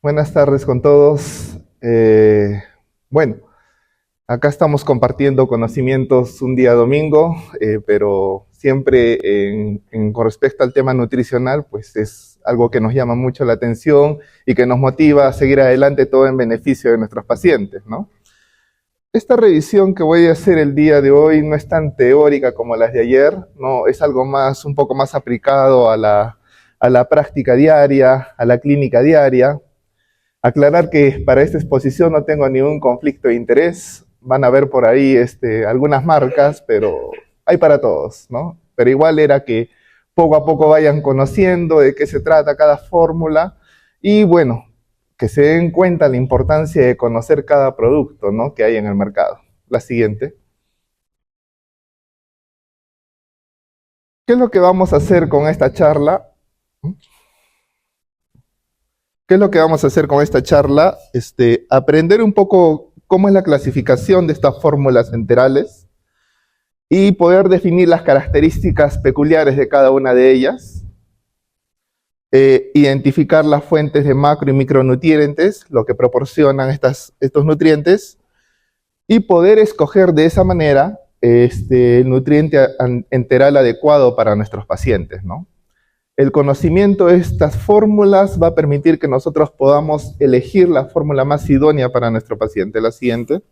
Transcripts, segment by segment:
Buenas tardes con todos. Bueno, acá estamos compartiendo conocimientos un día domingo, pero siempre con respecto al tema nutricional, pues es algo que nos llama mucho la atención y que nos motiva a seguir adelante todo en beneficio de nuestros pacientes, ¿no? Esta revisión que voy a hacer el día de hoy no es tan teórica como las de ayer, no, es algo más, un poco más aplicado a la práctica diaria, a la clínica diaria. Aclarar que para esta exposición no tengo ningún conflicto de interés. Van a ver por ahí algunas marcas, pero hay para todos, ¿no? Pero igual era que poco a poco vayan conociendo de qué se trata cada fórmula y bueno, que se den cuenta la importancia de conocer cada producto, ¿no?, que hay en el mercado. La siguiente. ¿Qué es lo que vamos a hacer con esta charla? ¿Qué es lo que vamos a hacer con esta charla? Aprender un poco cómo es la clasificación de estas fórmulas enterales y poder definir las características peculiares de cada una de ellas, identificar las fuentes de macro y micronutrientes, lo que proporcionan estos nutrientes, y poder escoger de esa manera el nutriente enteral adecuado para nuestros pacientes, ¿no? El conocimiento de estas fórmulas va a permitir que nosotros podamos elegir la fórmula más idónea para nuestro paciente. La siguiente.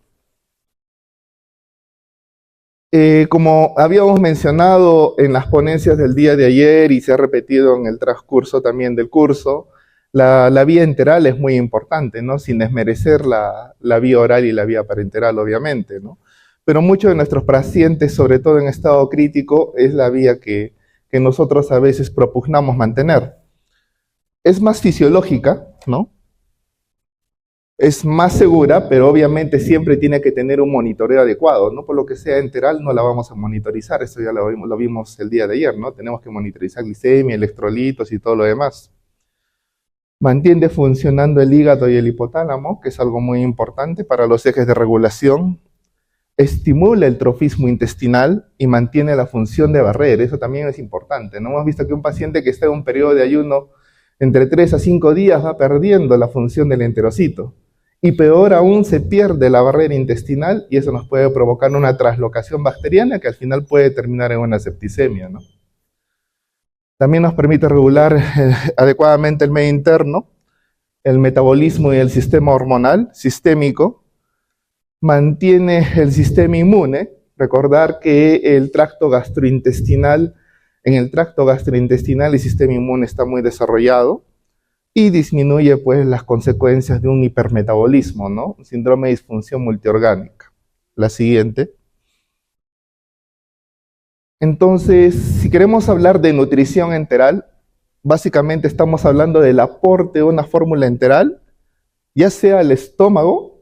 Como habíamos mencionado en las ponencias del día de ayer y se ha repetido en el transcurso también del curso, la vía enteral es muy importante, ¿no? Sin desmerecer la vía oral y la vía parenteral, obviamente, ¿no? Pero muchos de nuestros pacientes, sobre todo en estado crítico, es la vía que nosotros a veces propugnamos mantener. Es más fisiológica, ¿no? Es más segura, pero obviamente siempre tiene que tener un monitoreo adecuado, ¿no? Por lo que sea enteral no la vamos a monitorizar, eso ya lo vimos el día de ayer, ¿no? Tenemos que monitorizar glicemia, electrolitos y todo lo demás. Mantiene funcionando el hígado y el hipotálamo, que es algo muy importante para los ejes de regulación. Estimula el trofismo intestinal y mantiene la función de barrer, eso también es importante, ¿no? Hemos visto que un paciente que está en un periodo de ayuno entre 3 a 5 días va perdiendo la función del enterocito, y peor aún se pierde la barrera intestinal y eso nos puede provocar una traslocación bacteriana que al final puede terminar en una septicemia, ¿no? También nos permite regular adecuadamente el medio interno, el metabolismo y el sistema hormonal sistémico. Mantiene el sistema inmune. Recordar que en el tracto gastrointestinal el sistema inmune está muy desarrollado y disminuye pues las consecuencias de un hipermetabolismo, ¿no? Un síndrome de disfunción multiorgánica. La siguiente. Entonces, si queremos hablar de nutrición enteral, básicamente estamos hablando del aporte de una fórmula enteral, ya sea al estómago,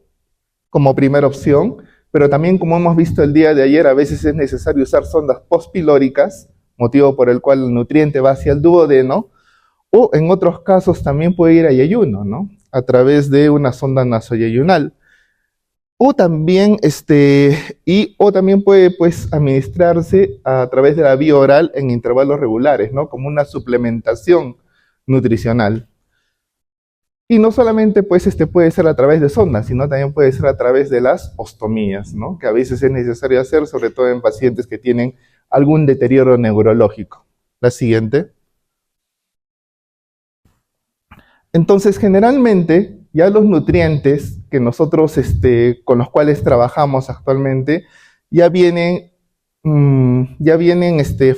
como primera opción, pero también, como hemos visto el día de ayer, a veces es necesario usar sondas postpilóricas, motivo por el cual el nutriente va hacia el duodeno, o en otros casos también puede ir a yeyuno, ¿no? A través de una sonda nasoyeyunal. O también, o también puede pues administrarse a través de la vía oral en intervalos regulares, ¿no? Como una suplementación nutricional. Y no solamente pues puede ser a través de sondas, sino también puede ser a través de las ostomías, ¿no? Que a veces es necesario hacer, sobre todo en pacientes que tienen algún deterioro neurológico. La siguiente. Entonces, generalmente, ya los nutrientes que nosotros, con los cuales trabajamos actualmente, ya vienen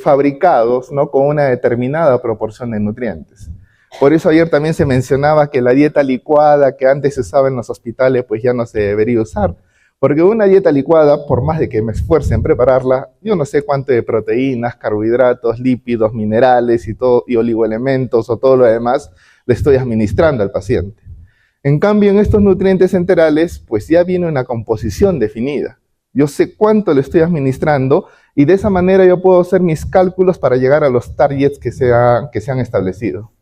fabricados, ¿no? Con una determinada proporción de nutrientes. Por eso ayer también se mencionaba que la dieta licuada que antes se usaba en los hospitales, pues ya no se debería usar. Porque una dieta licuada, por más de que me esfuerce en prepararla, yo no sé cuánto de proteínas, carbohidratos, lípidos, minerales y oligoelementos o todo lo demás le estoy administrando al paciente. En cambio, en estos nutrientes enterales, pues ya viene una composición definida. Yo sé cuánto le estoy administrando y de esa manera yo puedo hacer mis cálculos para llegar a los targets que se han establecido.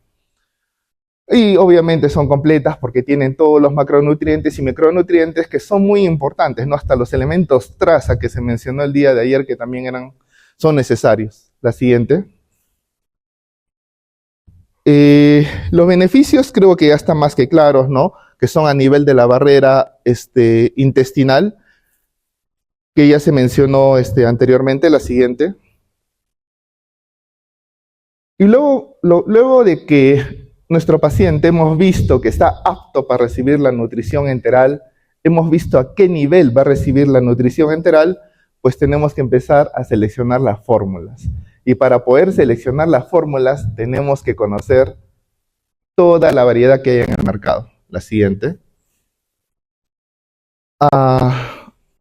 Y obviamente son completas porque tienen todos los macronutrientes y micronutrientes que son muy importantes, ¿no? Hasta los elementos traza que se mencionó el día de ayer que también son necesarios. La siguiente. Los beneficios creo que ya están más que claros, ¿no? Que son a nivel de la barrera intestinal, que ya se mencionó anteriormente, la siguiente. Y luego de que nuestro paciente hemos visto que está apto para recibir la nutrición enteral, hemos visto a qué nivel va a recibir la nutrición enteral, pues tenemos que empezar a seleccionar las fórmulas. Y para poder seleccionar las fórmulas tenemos que conocer toda la variedad que hay en el mercado. La siguiente.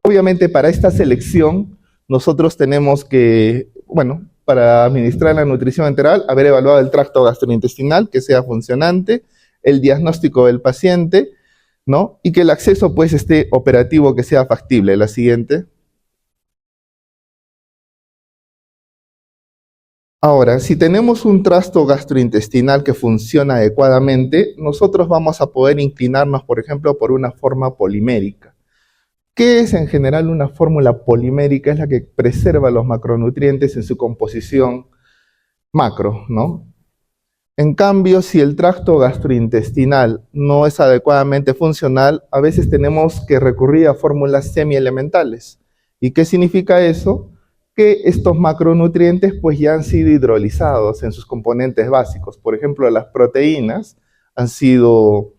Obviamente para esta selección nosotros tenemos que, bueno, para administrar la nutrición enteral, haber evaluado el tracto gastrointestinal, que sea funcionante, el diagnóstico del paciente, ¿no? Y que el acceso pues esté operativo, que sea factible. La siguiente. Ahora, si tenemos un tracto gastrointestinal que funciona adecuadamente, nosotros vamos a poder inclinarnos, por ejemplo, por una forma polimérica. ¿Qué es en general una fórmula polimérica? Es la que preserva los macronutrientes en su composición macro, ¿no? En cambio, si el tracto gastrointestinal no es adecuadamente funcional, a veces tenemos que recurrir a fórmulas semielementales. ¿Y qué significa eso? Que estos macronutrientes pues ya han sido hidrolizados en sus componentes básicos. Por ejemplo, las proteínas han sido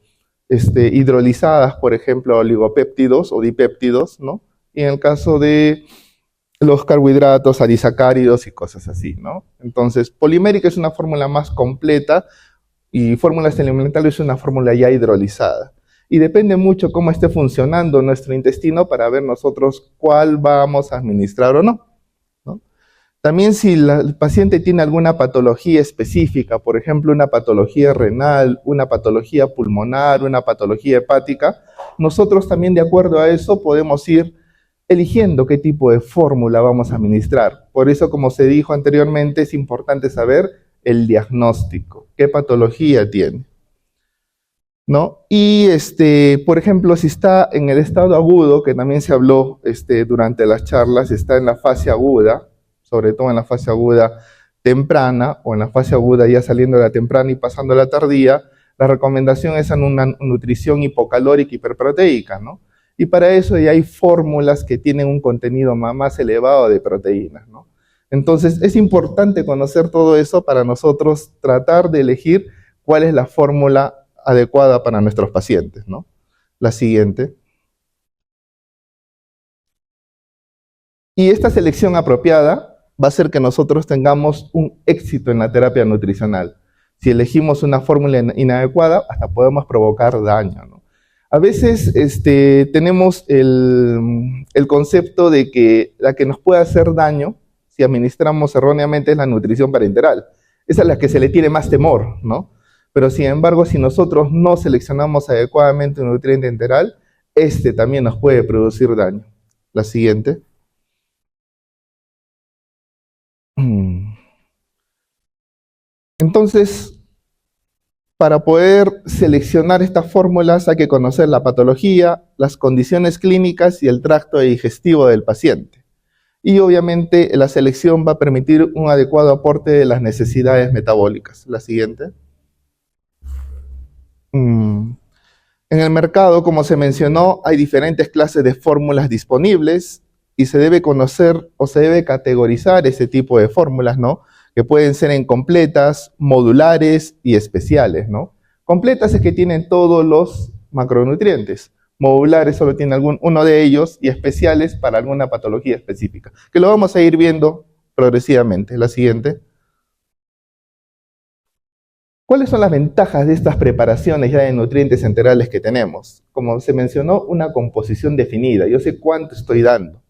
hidrolizadas, por ejemplo, oligopéptidos o dipéptidos, ¿no? Y en el caso de los carbohidratos, a disacáridos y cosas así, ¿no? Entonces, polimérica es una fórmula más completa y fórmula elemental es una fórmula ya hidrolizada. Y depende mucho cómo esté funcionando nuestro intestino para ver nosotros cuál vamos a administrar o no, ¿no? También si el paciente tiene alguna patología específica, por ejemplo, una patología renal, una patología pulmonar, una patología hepática, nosotros también de acuerdo a eso podemos ir eligiendo qué tipo de fórmula vamos a administrar. Por eso, como se dijo anteriormente, es importante saber el diagnóstico, qué patología tiene, ¿no? Y, por ejemplo, si está en el estado agudo, que también se habló durante las charlas, está en la fase aguda, sobre todo en la fase aguda temprana, o en la fase aguda ya saliendo de la temprana y pasando a la tardía, la recomendación es en una nutrición hipocalórica hiperproteica, ¿no? Y para eso ya hay fórmulas que tienen un contenido más elevado de proteínas, ¿no? Entonces es importante conocer todo eso para nosotros tratar de elegir cuál es la fórmula adecuada para nuestros pacientes, ¿no? La siguiente. Y esta selección apropiada va a hacer que nosotros tengamos un éxito en la terapia nutricional. Si elegimos una fórmula inadecuada, hasta podemos provocar daño, ¿no? A veces tenemos el concepto de que la que nos puede hacer daño, si administramos erróneamente, es la nutrición parenteral. Esa es la que se le tiene más temor, ¿no? Pero sin embargo, si nosotros no seleccionamos adecuadamente un nutriente enteral, también nos puede producir daño. La siguiente. Entonces, para poder seleccionar estas fórmulas hay que conocer la patología, las condiciones clínicas y el tracto digestivo del paciente. Y obviamente la selección va a permitir un adecuado aporte de las necesidades metabólicas. La siguiente. En el mercado, como se mencionó, hay diferentes clases de fórmulas disponibles y se debe conocer o se debe categorizar ese tipo de fórmulas, ¿no? Que pueden ser incompletas, modulares y especiales, ¿no? Completas es que tienen todos los macronutrientes. Modulares solo tiene uno de ellos y especiales para alguna patología específica, que lo vamos a ir viendo progresivamente. La siguiente. ¿Cuáles son las ventajas de estas preparaciones ya de nutrientes enterales que tenemos? Como se mencionó, una composición definida. Yo sé cuánto estoy dando.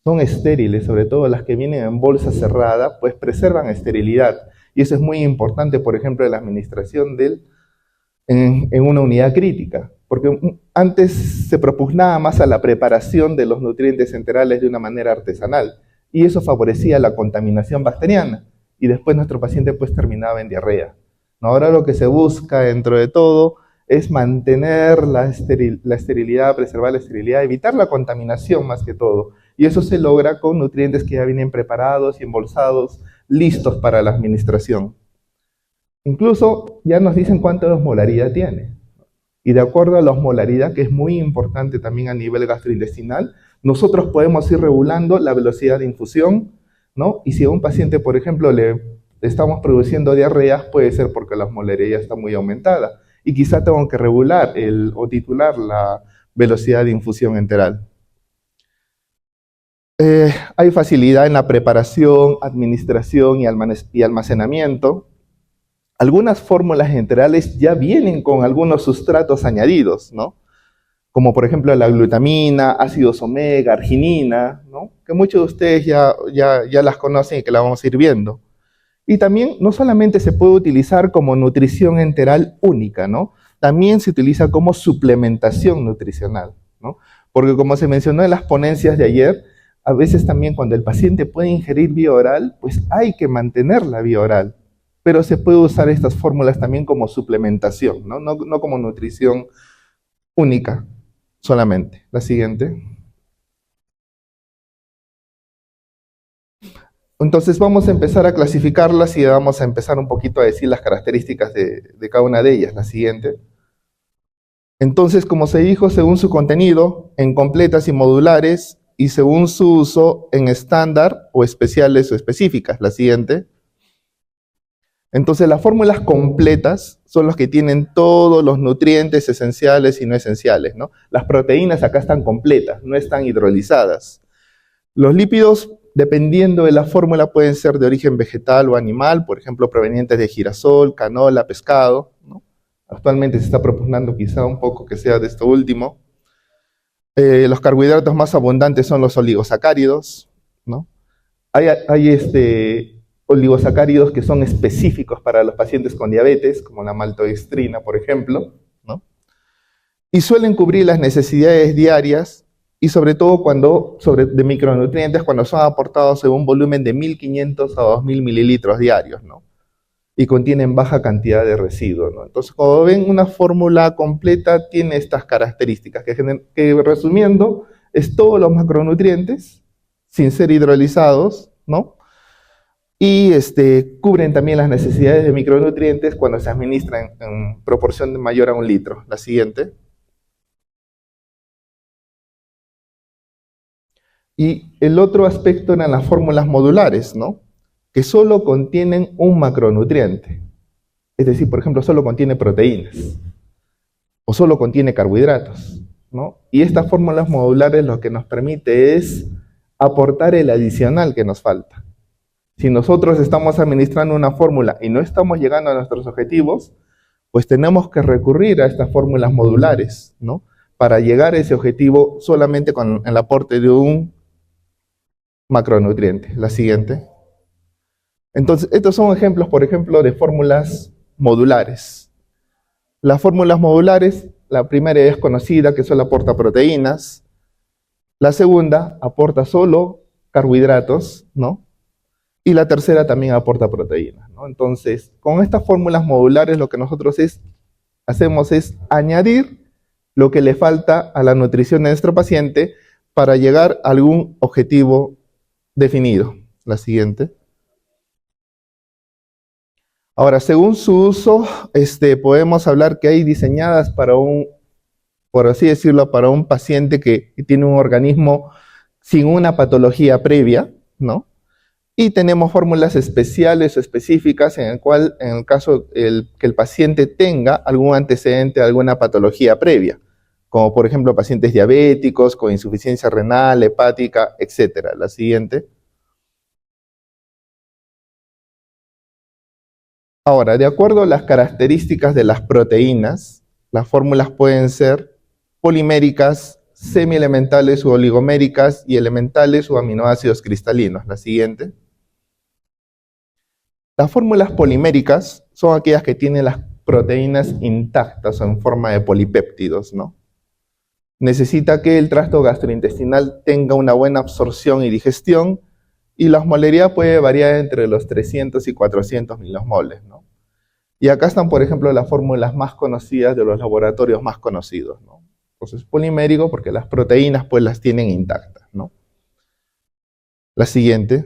Son estériles, sobre todo las que vienen en bolsa cerrada, pues preservan esterilidad. Y eso es muy importante, por ejemplo, en la administración en una unidad crítica. Porque antes se propugnaba más a la preparación de los nutrientes enterales de una manera artesanal. Y eso favorecía la contaminación bacteriana. Y después nuestro paciente pues terminaba en diarrea. Ahora lo que se busca dentro de todo es mantener la esterilidad, preservar la esterilidad, evitar la contaminación más que todo. Y eso se logra con nutrientes que ya vienen preparados y embolsados, listos para la administración. Incluso ya nos dicen cuánta osmolaridad tiene. Y de acuerdo a la osmolaridad, que es muy importante también a nivel gastrointestinal, nosotros podemos ir regulando la velocidad de infusión, ¿no? Y si a un paciente, por ejemplo, le estamos produciendo diarreas, puede ser porque la osmolaridad está muy aumentada. Y quizá tengo que regular o titular la velocidad de infusión enteral. Hay facilidad en la preparación, administración y almacenamiento. Algunas fórmulas enterales ya vienen con algunos sustratos añadidos, ¿no? Como por ejemplo la glutamina, ácidos omega, arginina, ¿no? Que muchos de ustedes ya las conocen y que la vamos a ir viendo. Y también no solamente se puede utilizar como nutrición enteral única, ¿no? También se utiliza como suplementación nutricional, ¿no? Porque como se mencionó en las ponencias de ayer, a veces también cuando el paciente puede ingerir vía oral, pues hay que mantener la vía oral. Pero se puede usar estas fórmulas también como suplementación, ¿no? No como nutrición única solamente. La siguiente. Entonces vamos a empezar a clasificarlas y vamos a empezar un poquito a decir las características de cada una de ellas. La siguiente. Entonces, como se dijo, según su contenido, en completas y modulares, y según su uso, en estándar o especiales o específicas. La siguiente. Entonces, las fórmulas completas son las que tienen todos los nutrientes esenciales y no esenciales, ¿no? Las proteínas acá están completas, no están hidrolizadas. Los lípidos, dependiendo de la fórmula, pueden ser de origen vegetal o animal, por ejemplo, provenientes de girasol, canola, pescado, ¿no? Actualmente se está propugnando quizá un poco que sea de esto último. Los carbohidratos más abundantes son los oligosacáridos, ¿no? Hay oligosacáridos que son específicos para los pacientes con diabetes, como la maltodextrina, por ejemplo, ¿no? Y suelen cubrir las necesidades diarias y sobre todo de micronutrientes cuando son aportados en un volumen de 1.500 a 2.000 mililitros diarios, ¿no? Y contienen baja cantidad de residuos, ¿no? Entonces, como ven, una fórmula completa tiene estas características, que resumiendo, es todos los macronutrientes, sin ser hidrolizados, ¿no? Y cubren también las necesidades de micronutrientes cuando se administran en proporción mayor a 1 litro. La siguiente. Y el otro aspecto eran las fórmulas modulares, ¿no? Que solo contienen un macronutriente. Es decir, por ejemplo, solo contiene proteínas o solo contiene carbohidratos, ¿no? Y estas fórmulas modulares lo que nos permite es aportar el adicional que nos falta. Si nosotros estamos administrando una fórmula y no estamos llegando a nuestros objetivos, pues tenemos que recurrir a estas fórmulas modulares, ¿no? Para llegar a ese objetivo solamente con el aporte de un macronutriente. La siguiente. Entonces, estos son ejemplos, por ejemplo, de fórmulas modulares. Las fórmulas modulares, la primera es conocida, que solo aporta proteínas. La segunda aporta solo carbohidratos, ¿no? Y la tercera también aporta proteínas, ¿no? Entonces, con estas fórmulas modulares lo que nosotros hacemos es añadir lo que le falta a la nutrición de nuestro paciente para llegar a algún objetivo definido. La siguiente. Ahora, según su uso, podemos hablar que hay diseñadas para por así decirlo, para un paciente que tiene un organismo sin una patología previa, ¿no? Y tenemos fórmulas especiales o específicas en el caso que el paciente tenga algún antecedente, alguna patología previa, como por ejemplo pacientes diabéticos, con insuficiencia renal, hepática, etc. La siguiente. Ahora, de acuerdo a las características de las proteínas, las fórmulas pueden ser poliméricas, semielementales u oligoméricas y elementales o aminoácidos cristalinos. La siguiente. Las fórmulas poliméricas son aquellas que tienen las proteínas intactas o en forma de polipéptidos, ¿no? Necesita que el tracto gastrointestinal tenga una buena absorción y digestión, y la osmolaridad puede variar entre los 300 y 400 milosmoles, ¿no? Y acá están, por ejemplo, las fórmulas más conocidas de los laboratorios más conocidos, ¿no? Entonces, polimérico porque las proteínas pues las tienen intactas, ¿no? La siguiente.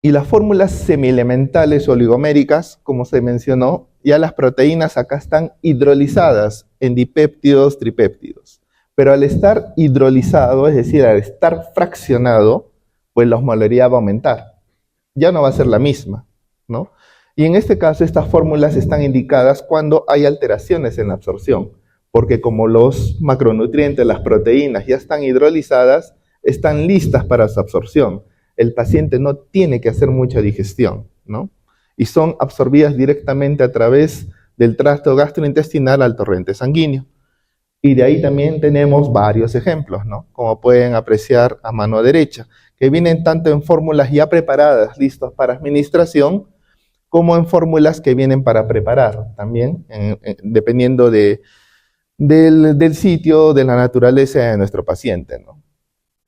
Y las fórmulas semielementales oligoméricas, como se mencionó, ya las proteínas acá están hidrolizadas en dipéptidos, tripéptidos. Pero al estar hidrolizado, es decir, al estar fraccionado, pues la osmolaridad va a aumentar. Ya no va a ser la misma, ¿no? Y en este caso, estas fórmulas están indicadas cuando hay alteraciones en la absorción, porque como los macronutrientes, las proteínas ya están hidrolizadas, están listas para su absorción. El paciente no tiene que hacer mucha digestión, ¿no? Y son absorbidas directamente a través del tracto gastrointestinal al torrente sanguíneo. Y de ahí también tenemos varios ejemplos, ¿no? Como pueden apreciar a mano derecha, que vienen tanto en fórmulas ya preparadas, listas para administración, como en fórmulas que vienen para preparar también, dependiendo del sitio, de la naturaleza de nuestro paciente, ¿no?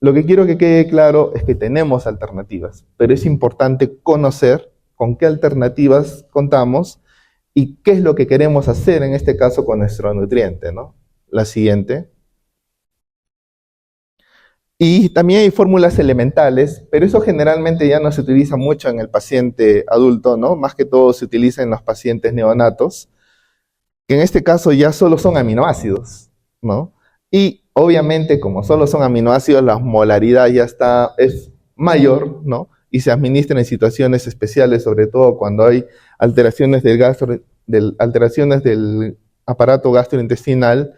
Lo que quiero que quede claro es que tenemos alternativas, pero es importante conocer con qué alternativas contamos y qué es lo que queremos hacer en este caso con nuestro nutriente, ¿no? La siguiente. Y también hay fórmulas elementales, pero eso generalmente ya no se utiliza mucho en el paciente adulto, ¿no? Más que todo se utiliza en los pacientes neonatos, que en este caso ya solo son aminoácidos, ¿no? Y obviamente, como solo son aminoácidos, la osmolaridad ya es mayor, ¿no? Y se administra en situaciones especiales, sobre todo cuando hay alteraciones alteraciones del aparato gastrointestinal,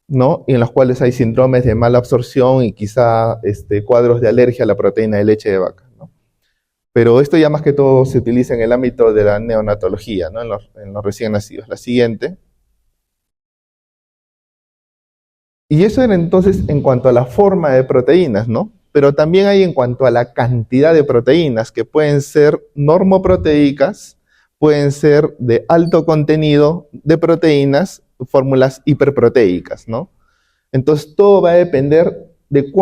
¿no? Y en los cuales hay síndromes de mala absorción y quizá cuadros de alergia a la proteína de leche de vaca, ¿no? Pero esto ya más que todo se utiliza en el ámbito de la neonatología, ¿no? En los recién nacidos. La siguiente. Y eso era entonces en cuanto a la forma de proteínas, ¿no? Pero también hay en cuanto a la cantidad de proteínas, que pueden ser normoproteicas, pueden ser de alto contenido de proteínas, fórmulas hiperproteicas, ¿no? Entonces todo va a depender de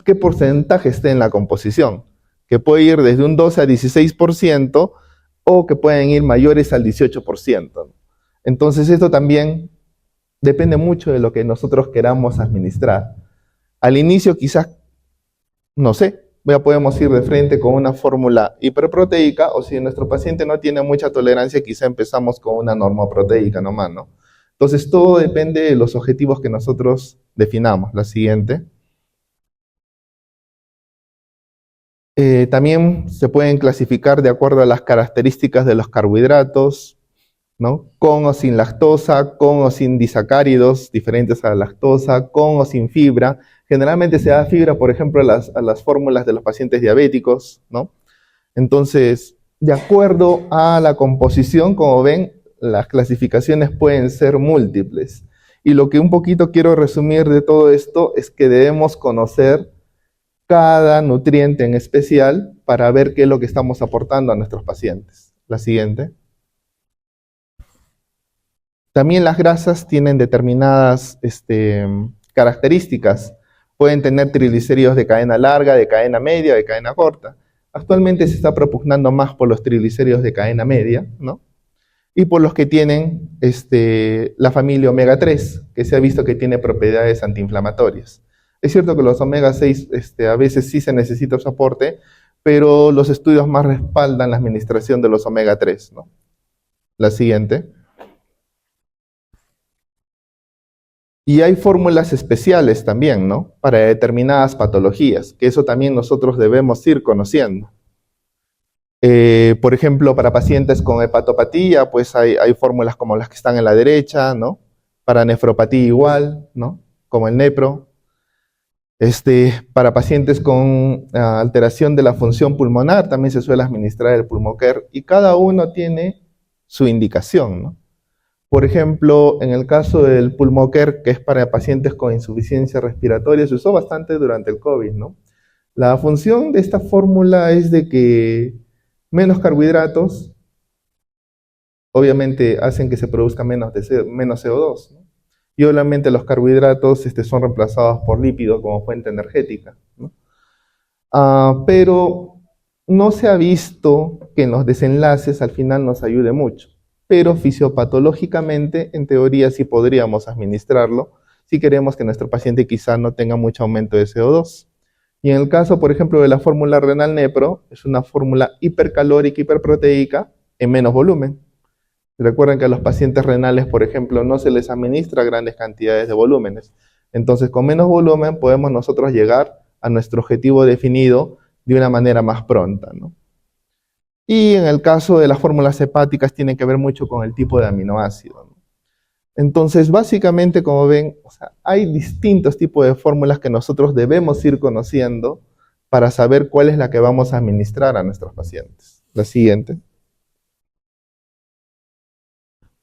qué porcentaje esté en la composición, que puede ir desde un 12 a 16% o que pueden ir mayores al 18%. Entonces esto también depende mucho de lo que nosotros queramos administrar. Al inicio quizás, no sé, ya podemos ir de frente con una fórmula hiperproteica, o si nuestro paciente no tiene mucha tolerancia, quizá empezamos con una normoproteica nomás, ¿no? Entonces todo depende de los objetivos que nosotros definamos. La siguiente. También se pueden clasificar de acuerdo a las características de los carbohidratos, ¿no? Con o sin lactosa, con o sin disacáridos diferentes a la lactosa, con o sin fibra. Generalmente se da fibra, por ejemplo, a las fórmulas de los pacientes diabéticos, ¿no? Entonces, de acuerdo a la composición, como ven, las clasificaciones pueden ser múltiples. Y lo que un poquito quiero resumir de todo esto es que debemos conocer cada nutriente en especial para ver qué es lo que estamos aportando a nuestros pacientes. La siguiente. También las grasas tienen determinadas características. Pueden tener triglicéridos de cadena larga, de cadena media, de cadena corta. Actualmente se está propugnando más por los triglicéridos de cadena media, ¿no? Y por los que tienen la familia omega 3, que se ha visto que tiene propiedades antiinflamatorias. Es cierto que los omega 6 a veces sí se necesita su aporte, pero los estudios más respaldan la administración de los omega 3, ¿no? La siguiente. Y hay fórmulas especiales también, ¿no? Para determinadas patologías, que eso también nosotros debemos ir conociendo. Por ejemplo, para pacientes con hepatopatía, pues hay fórmulas como las que están en la derecha, ¿no? Para nefropatía igual, ¿no? Como el Nepro. Para pacientes con alteración de la función pulmonar también se suele administrar el Pulmocare y cada uno tiene su indicación, ¿no? Por ejemplo, en el caso del Pulmocare, que es para pacientes con insuficiencia respiratoria, se usó bastante durante el COVID, ¿no? La función de esta fórmula es de que menos carbohidratos, obviamente, hacen que se produzca menos CO2, ¿no? Y obviamente los carbohidratos son reemplazados por lípidos como fuente energética, ¿no? Pero no se ha visto que en los desenlaces al final nos ayude mucho. Pero fisiopatológicamente, en teoría, sí podríamos administrarlo si queremos que nuestro paciente quizá no tenga mucho aumento de CO2. Y en el caso, por ejemplo, de la fórmula renal nepro, es una fórmula hipercalórica, hiperproteica, en menos volumen. Recuerden que a los pacientes renales, por ejemplo, no se les administra grandes cantidades de volúmenes. Entonces, con menos volumen podemos nosotros llegar a nuestro objetivo definido de una manera más pronta, ¿no? Y en el caso de las fórmulas hepáticas, tiene que ver mucho con el tipo de aminoácido, ¿no? Entonces, básicamente, como ven, o sea, hay distintos tipos de fórmulas que nosotros debemos ir conociendo para saber cuál es la que vamos a administrar a nuestros pacientes. La siguiente.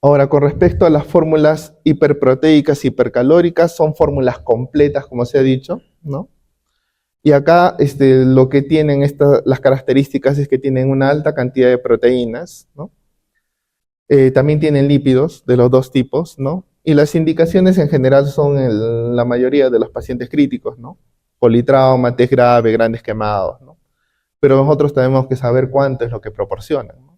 Ahora, con respecto a las fórmulas hiperproteicas, hipercalóricas, son fórmulas completas, como se ha dicho, ¿no? Y acá lo que tienen las características es que tienen una alta cantidad de proteínas, ¿no? También tienen lípidos de los dos tipos, ¿no? Y las indicaciones en general son en la mayoría de los pacientes críticos, ¿no? Politrauma, test grave, grandes quemados, ¿no? Pero nosotros tenemos que saber cuánto es lo que proporcionan, ¿no?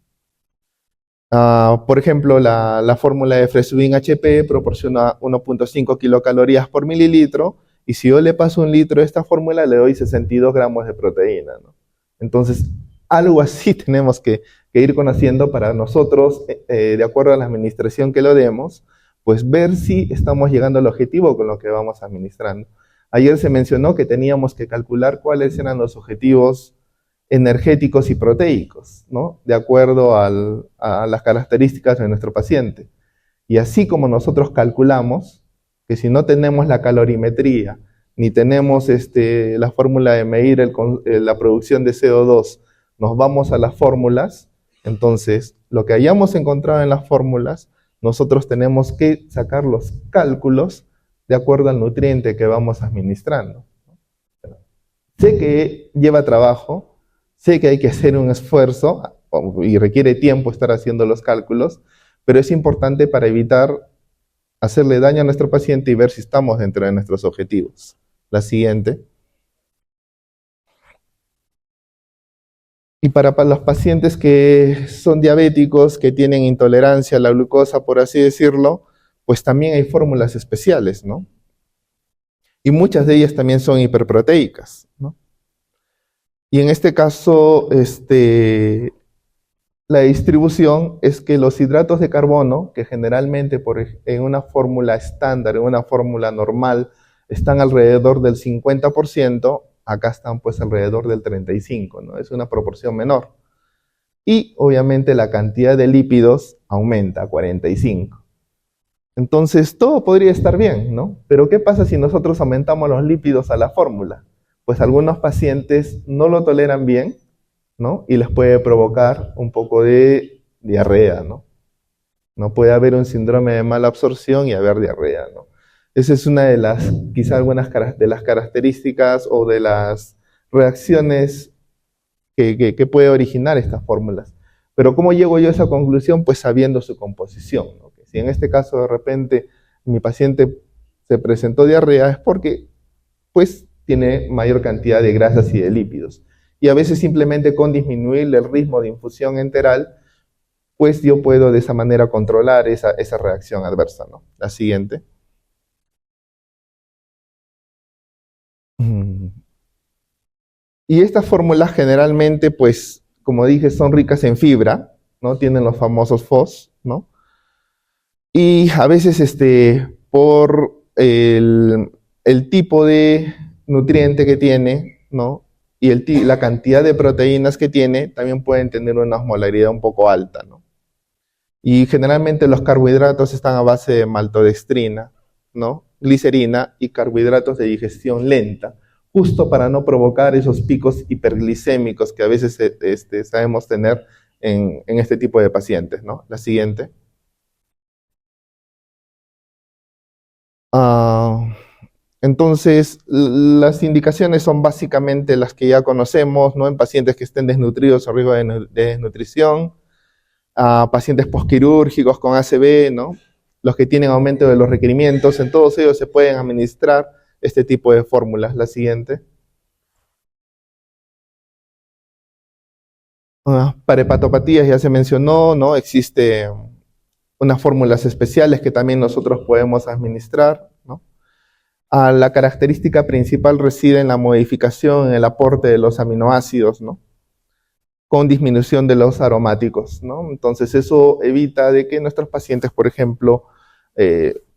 Por ejemplo, la fórmula de Fresuin HP proporciona 1.5 kilocalorías por mililitro, y si yo le paso un litro de esta fórmula, le doy 62 gramos de proteína, ¿no? Entonces, algo así tenemos que ir conociendo para nosotros, de acuerdo a la administración que lo demos, pues ver si estamos llegando al objetivo con lo que vamos administrando. Ayer se mencionó que teníamos que calcular cuáles eran los objetivos energéticos y proteicos, ¿no? De acuerdo a las características de nuestro paciente. Y así como nosotros calculamos que si no tenemos la calorimetría, ni tenemos la fórmula de medir la producción de CO2, nos vamos a las fórmulas, entonces lo que hayamos encontrado en las fórmulas, nosotros tenemos que sacar los cálculos de acuerdo al nutriente que vamos administrando. Sé que lleva trabajo, sé que hay que hacer un esfuerzo y requiere tiempo estar haciendo los cálculos, pero es importante para evitar hacerle daño a nuestro paciente y ver si estamos dentro de nuestros objetivos. La siguiente. Y para los pacientes que son diabéticos, que tienen intolerancia a la glucosa, por así decirlo, pues también hay fórmulas especiales, ¿no? Y muchas de ellas también son hiperproteicas, ¿no? Y en este caso, la distribución es que los hidratos de carbono, que generalmente en una fórmula estándar, en una fórmula normal, están alrededor del 50%, acá están pues alrededor del 35%, ¿no? Es una proporción menor. Y obviamente la cantidad de lípidos aumenta a 45%. Entonces todo podría estar bien, ¿no? Pero ¿qué pasa si nosotros aumentamos los lípidos a la fórmula? Pues algunos pacientes no lo toleran bien, ¿no? Y les puede provocar un poco de diarrea, ¿no? No puede haber un síndrome de mala absorción y haber diarrea, ¿no? Esa es una de las, quizá algunas de las características o de las reacciones que puede originar estas fórmulas. Pero ¿cómo llego yo a esa conclusión? Pues sabiendo su composición, ¿no? Que si en este caso de repente mi paciente se presentó diarrea es porque pues tiene mayor cantidad de grasas y de lípidos. Y a veces simplemente con disminuir el ritmo de infusión enteral, pues yo puedo de esa manera controlar esa reacción adversa, ¿no? La siguiente. Y estas fórmulas generalmente, pues, como dije, son ricas en fibra, ¿no? Tienen los famosos FOS, ¿no? Y a veces, por el tipo de nutriente que tiene, ¿no? Y la cantidad de proteínas que tiene, también pueden tener una osmolaridad un poco alta, ¿no? Y generalmente los carbohidratos están a base de maltodextrina, ¿no? Glicerina y carbohidratos de digestión lenta, justo para no provocar esos picos hiperglicémicos que a veces sabemos tener en este tipo de pacientes, ¿no? La siguiente. Entonces, las indicaciones son básicamente las que ya conocemos, ¿no? En pacientes que estén desnutridos o riesgo de desnutrición, pacientes posquirúrgicos con ACV, ¿no? Los que tienen aumento de los requerimientos, en todos ellos se pueden administrar este tipo de fórmulas. La siguiente. Para hepatopatías ya se mencionó, ¿no? Existe unas fórmulas especiales que también nosotros podemos administrar, ¿no? La característica principal reside en la modificación en el aporte de los aminoácidos, ¿no? Con disminución de los aromáticos, ¿no? Entonces eso evita de que nuestros pacientes, por ejemplo,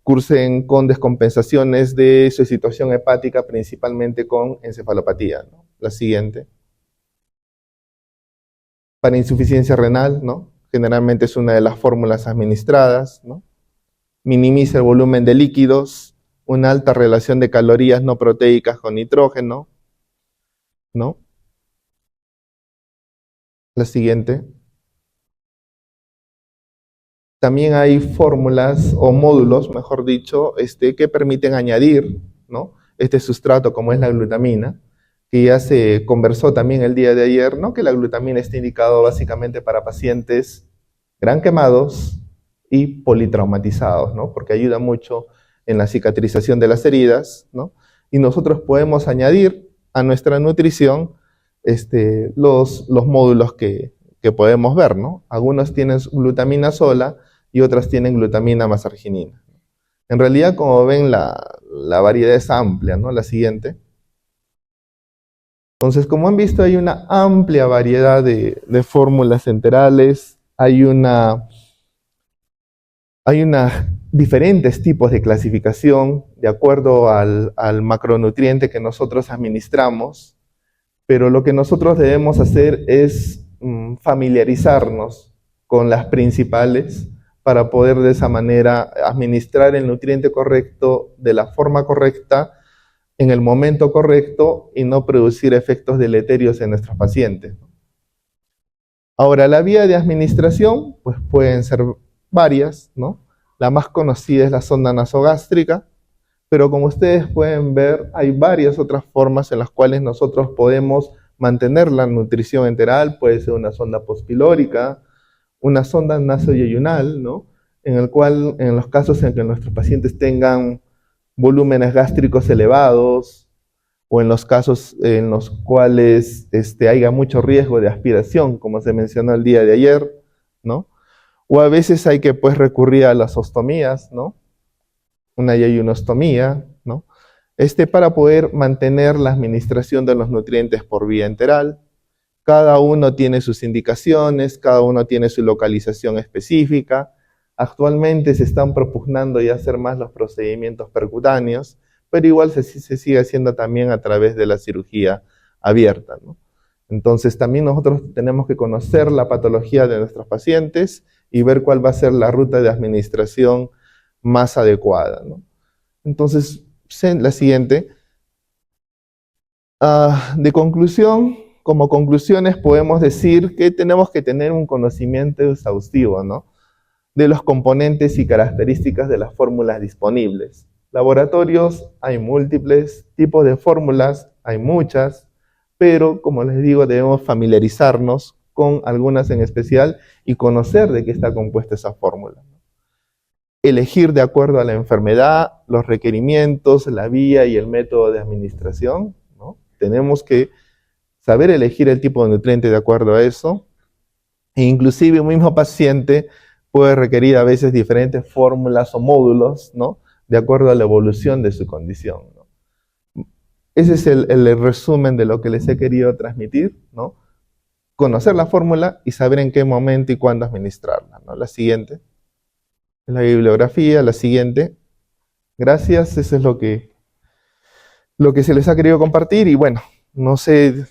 cursen con descompensaciones de su situación hepática, principalmente con encefalopatía, ¿no? La siguiente. Para insuficiencia renal, ¿no? Generalmente es una de las fórmulas administradas, ¿no? Minimiza el volumen de líquidos, una alta relación de calorías no proteicas con nitrógeno, ¿no? La siguiente. También hay fórmulas o módulos, mejor dicho, que permiten añadir, ¿no? Este sustrato como es la glutamina, que ya se conversó también el día de ayer, ¿no? Que la glutamina está indicado básicamente para pacientes gran quemados y politraumatizados, ¿no? Porque ayuda mucho en la cicatrización de las heridas, ¿no? Y nosotros podemos añadir a nuestra nutrición los módulos que podemos ver, ¿no? Algunos tienen glutamina sola y otras tienen glutamina más arginina. En realidad, como ven, la variedad es amplia, ¿no? La siguiente. Entonces, como han visto, hay una amplia variedad de fórmulas enterales, hay diferentes tipos de clasificación de acuerdo al macronutriente que nosotros administramos, pero lo que nosotros debemos hacer es familiarizarnos con las principales para poder de esa manera administrar el nutriente correcto de la forma correcta en el momento correcto y no producir efectos deleterios en nuestros pacientes. Ahora, la vía de administración, pues pueden ser varias, ¿no? La más conocida es la sonda nasogástrica, pero como ustedes pueden ver, hay varias otras formas en las cuales nosotros podemos mantener la nutrición enteral. Puede ser una sonda pospilórica, una sonda nasoyeyunal, ¿no? En el cual, en los casos en que nuestros pacientes tengan volúmenes gástricos elevados, o en los casos en los cuales haya mucho riesgo de aspiración, como se mencionó el día de ayer, ¿no? O a veces hay que pues recurrir a las ostomías, ¿no? Una yeyunostomía, ¿no? Para poder mantener la administración de los nutrientes por vía enteral. Cada uno tiene sus indicaciones, cada uno tiene su localización específica. Actualmente se están propugnando ya hacer más los procedimientos percutáneos, pero igual se sigue haciendo también a través de la cirugía abierta, ¿no? Entonces también nosotros tenemos que conocer la patología de nuestros pacientes y ver cuál va a ser la ruta de administración más adecuada, ¿no? Entonces, la siguiente. De conclusión, como conclusiones podemos decir que tenemos que tener un conocimiento exhaustivo, ¿no? De los componentes y características de las fórmulas disponibles. Laboratorios hay múltiples, tipos de fórmulas hay muchas, pero como les digo, debemos familiarizarnos con algunas en especial y conocer de qué está compuesta esa fórmula. Elegir de acuerdo a la enfermedad, los requerimientos, la vía y el método de administración, ¿no? Tenemos que saber elegir el tipo de nutriente de acuerdo a eso. E inclusive un mismo paciente puede requerir a veces diferentes fórmulas o módulos, ¿no? De acuerdo a la evolución de su condición, ¿no? Ese es el resumen de lo que les he querido transmitir, ¿no? Conocer la fórmula y saber en qué momento y cuándo administrarla, ¿no? La siguiente. La bibliografía, la siguiente. Gracias, eso es lo que se les ha querido compartir y bueno, no sé